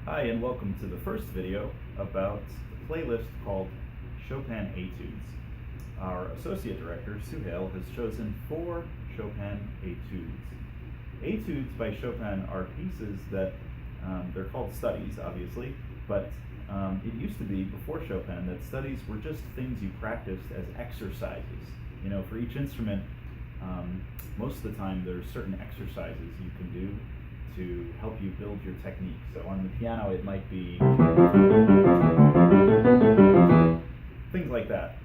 Hi, and welcome to the first video about the playlist called Chopin Etudes. Our associate director, Suhail, has chosen 4 Chopin Etudes. Etudes by Chopin are pieces that, they're called studies, obviously, but it used to be, before Chopin, that studies were just things you practiced as exercises. You know, for each instrument, most of the time there's certain exercises you can do to help you build your technique. So on the piano it might be things like that.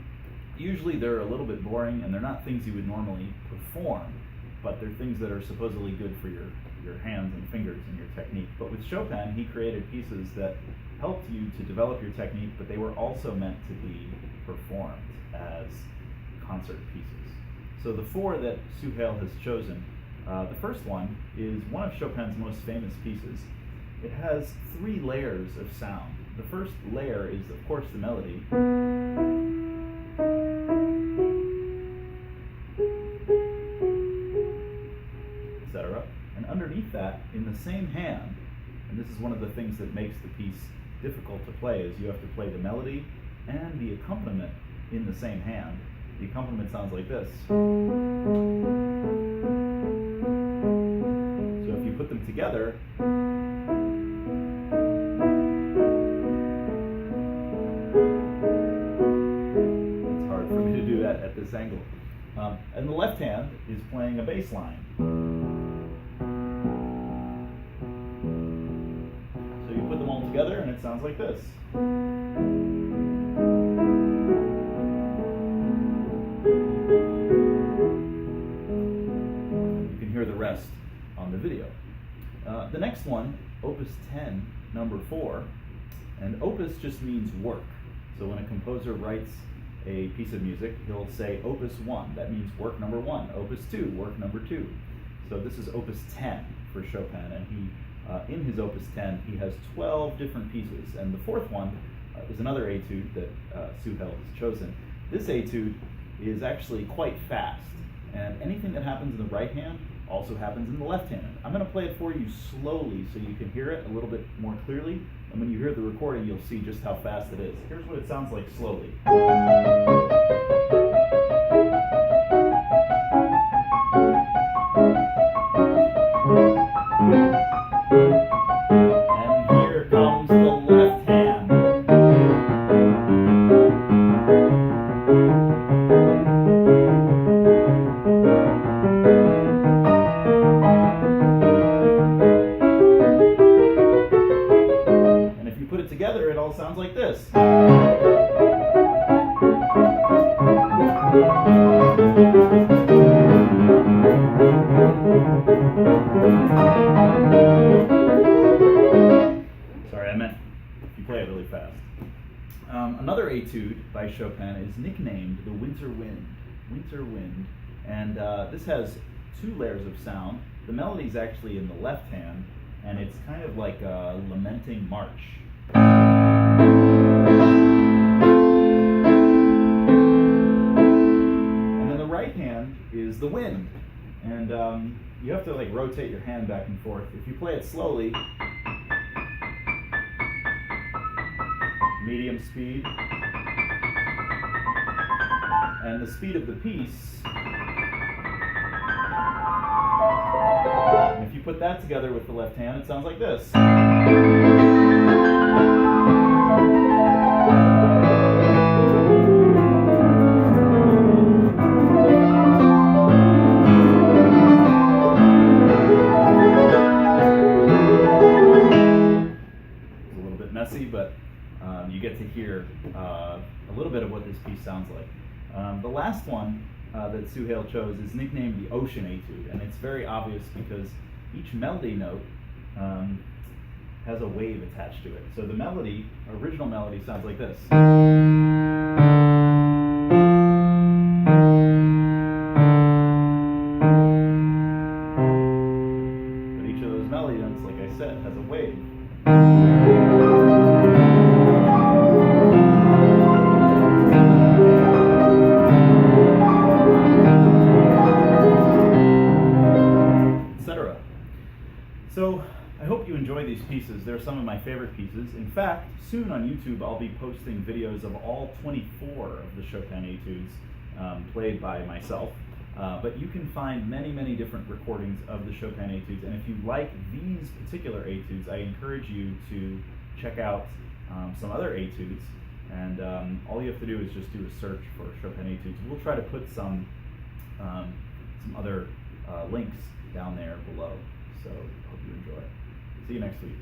Usually they're a little bit boring and they're not things you would normally perform, but they're things that are supposedly good for your hands and fingers and your technique. But with Chopin, he created pieces that helped you to develop your technique, but they were also meant to be performed as concert pieces. So the 4 that Suhail has chosen, the first one is one of Chopin's most famous pieces. It has 3 layers of sound. The first layer is, of course, the melody. Etc. And underneath that, in the same hand, and this is one of the things that makes the piece difficult to play, is you have to play the melody and the accompaniment in the same hand. The accompaniment sounds like this. Put them together, it's hard for me to do that at this angle. And the left hand is playing a bass line. So you put them all together and it sounds like this. You can hear the rest on the video. The next one, Opus 10, number 4, and opus just means work. So when a composer writes a piece of music, he'll say Opus 1, that means work number 1. Opus 2, work number 2. So this is Opus 10 for Chopin, and he, in his Opus 10, he has 12 different pieces, and the 4th one is another etude that Suhail has chosen. This etude is actually quite fast, and anything that happens in the right hand also happens in the left hand. I'm going to play it for you slowly so you can hear it a little bit more clearly, and when you hear the recording you'll see just how fast it is. Here's what it sounds like slowly. And here comes the left hand. Together, it all sounds like this. Sorry, I meant if you play it really fast. Another etude by Chopin is nicknamed the Winter Wind. Winter Wind. And this has 2 layers of sound. The melody is actually in the left hand, and it's kind of like a lamenting march. And then the right hand is the wind, and you have to like rotate your hand back and forth. If you play it slowly, medium speed, and the speed of the piece, and if you put that together with the left hand, it sounds like this. Messy, but you get to hear a little bit of what this piece sounds like. The last one that Suhail chose is nicknamed the Ocean Etude, and it's very obvious because each melody note has a wave attached to it. So the melody, original melody, sounds like this. But each of those melody notes, like I said, has a wave. I hope you enjoy these pieces. They're some of my favorite pieces. In fact, soon on YouTube I'll be posting videos of all 24 of the Chopin Etudes played by myself. But you can find many, many different recordings of the Chopin Etudes, and if you like these particular Etudes, I encourage you to check out some other Etudes, and all you have to do is just do a search for Chopin Etudes. We'll try to put some other links down there below, so hope you enjoy. See you next week.